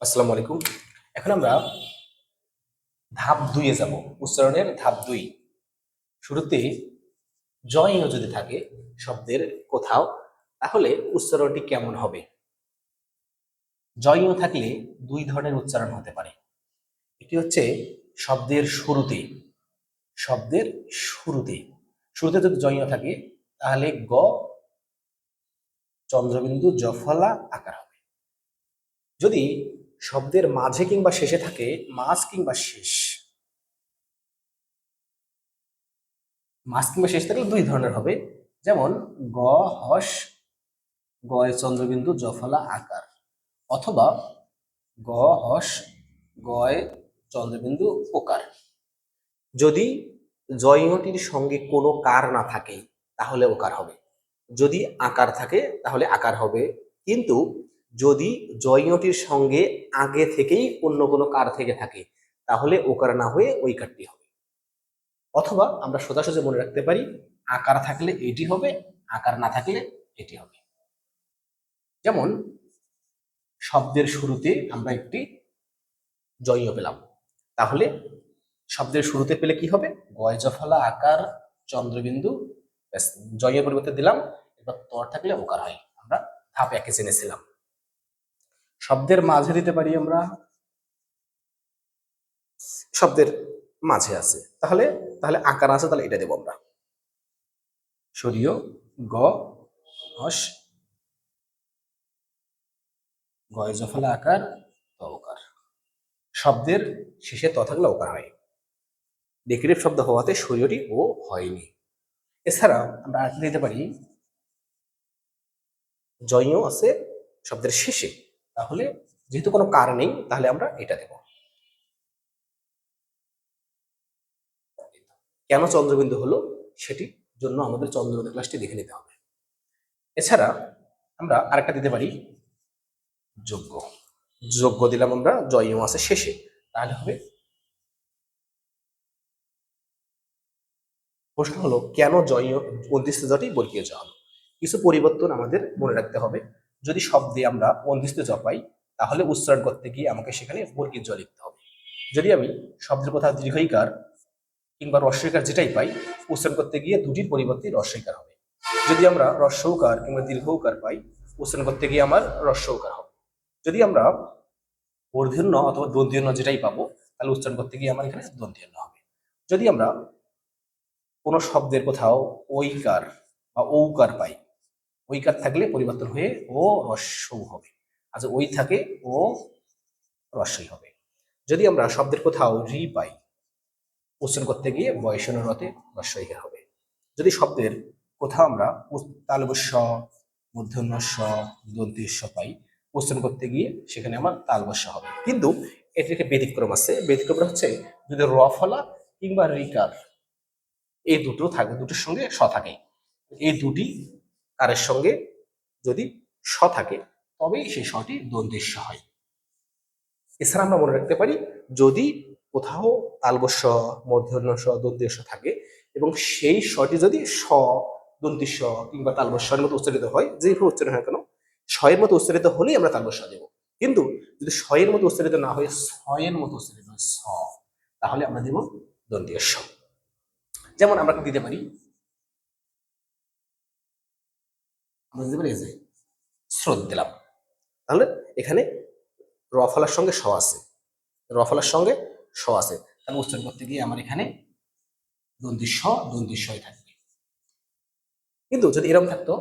আসসালামু আলাইকুম। এখন আমরা ধাপ 2 এ যাব। উচ্চারণের ধাপ 2। শুরুতে জয় ঞ যদি থাকে শব্দের কোথাও, তাহলে উচ্চারণটি কেমন হবে? জয় ঞ থাকলে দুই ধরনের উচ্চারণ হতে পারে। একটি হচ্ছে শব্দের শুরুতে, শব্দের শুরুতে শুরুতে যদি জয় ঞ থাকে তাহলে গ চন্দ্রবিন্দু জফলা আকার হবে। যদি শব্দের মাঝে কিংবা শেষে থাকে, মাঝ কিংবা শেষ, মাঝ কিংবা শেষ থাকলে দুই ধরনের হবে। যেমন গ হস গয় চন্দ্রবিন্দু জফলা আকার, অথবা গ হস গয় চন্দ্রবিন্দু ওকার। যদি জয়টির সঙ্গে কোনো কার না থাকে তাহলে ওকার হবে, যদি আকার থাকে তাহলে আকার হবে। কিন্তু যদি জয়টির সঙ্গে আগে থেকেই অন্য কোনো কার থেকে থাকে তাহলে ওকার না হয়ে ওই কারটি হবে। অথবা আমরা সোজাসুজি মনে রাখতে পারি, আকার থাকলে এটি হবে, আকার না থাকলে এটি হবে। যেমন শব্দের শুরুতে আমরা একটি জয় পেলাম, তাহলে শব্দের শুরুতে পেলে কি হবে? গয় জফলা আকার চন্দ্রবিন্দু, জয়ের পরিবর্তে দিলাম, এবার তর থাকলে ওকার হয়। আমরা ধাপ একে জেনেছিলাম। শব্দের মাঝে দিতে পারি আমরা, শব্দের মাঝে আছে তাহলে তাহলে আকার আছে, তাহলে এটা দেবো আমরা সরিয় গ হস গয় জফলা আকার ত ওকার। শব্দের শেষে ত থাকলে ওকার হয়। ডেকেটিভ শব্দ হওয়াতে সরিয়টি ও হয়নি। এছাড়া আমরা আর দিতে পারি, জয় আছে শব্দের শেষে, তাহলে যেহেতু কোনো কার নেই তাহলে আমরা এটা দেব। কেন চন্দ্রবিন্দু হলো সেটির জন্য আমাদের চন্দ্রবিন্দু ক্লাসটি দেখে নিতে হবে। এছাড়া আমরা আরেকটা দিতে পারি যোগ্য। যোগ্য দিলাম আমরা, জয় আছে শেষে, তাহলে হবে। প্রশ্ন হলো কেন জয় অন্তিস্থ জটি বর্গীয় জ হলো? কিছু পরিবর্তন আমাদের মনে রাখতে হবে। যদি শব্দে আমরা অন্তিস্থ জ পাই তাহলে উচ্চারণ করতে গিয়ে আমাকে সেখানে বর্গীয় জ লিখতে হবে। যদি আমি শব্দের কোথাও দীর্ঘইকার কিংবা রস্বইকার যেটাই পাই, উচ্চারণ করতে গিয়ে দুটির পরিবর্তে রস্বইকার হবে। যদি আমরা রস্বউকার কিংবা দীর্ঘউকার পাই, উচ্চারণ করতে গিয়ে আমার রস্বউকার হবে। যদি আমরা মূর্ধন্য অথবা দন্ত্যন্য যেটাই পাবো, তাহলে উচ্চারণ করতে গিয়ে আমার এখানে দন্ত্যন্য হবে। যদি আমরা কোনো শব্দের কোথাও ঐকার বা ঔকার পাই, ঐকার থাকলে পরিবর্তন হয়ে ও রস্বউ হবে, আচ্ছা ওই থাকে ও রস্বই হবে। যদি আমরা শব্দের কোথাও রি পাই, উচ্চারণ করতে গিয়ে বয়সনের রতে রস্বইকার হবে। যদি শব্দের কোথাও আমরা তালবস্য মূর্ধন্য স দন্ত্যস্ব পাই, উচ্চারণ করতে গিয়ে সেখানে আমার তালবস্য হবে। কিন্তু এটির একটা ব্যতিক্রম আছে। ব্যতিক্রমটা হচ্ছে যদি র ফলা কিংবা রিকার এই দুটো থাকে, দুটোর সঙ্গে স থাকে, এই দুটি কারের সঙ্গে যদি স থাকে তবেই সেই সটি দন্ত্যস্ব হয়। এছাড়া আমরা মনে রাখতে পারি, যদি কোথাও তালবস্য মূর্ধন্য স দন্ত্যস্ব থাকে এবং সেই স্বটি যদি স দন্ত্যস্ব কিংবা তালবস্যের মতো উচ্চারিত হয়, যেভাবে উচ্চারণ হয় কেন, স্বয়ের মতো উচ্চারিত হলেই আমরা তালবস্য দেব। কিন্তু যদি স্বয়ের মতো উচ্চারিত না হয়, ছয়ের মতো উচ্চারিত হয় স, তাহলে আমরা দেব দন্ত্যস্ব। যেমন আমরা দিতে পারি, আমরা দিতে পারি এই যে স্রোত দিলাম, তাহলে এখানে র ফলার সঙ্গে স আছে, র ফলার সঙ্গে স আছে, তাহলে উচ্চারণ করতে গিয়ে আমার এখানে দন্ত্যস্বই থাকবে। কিন্তু যদি এরকম থাকতো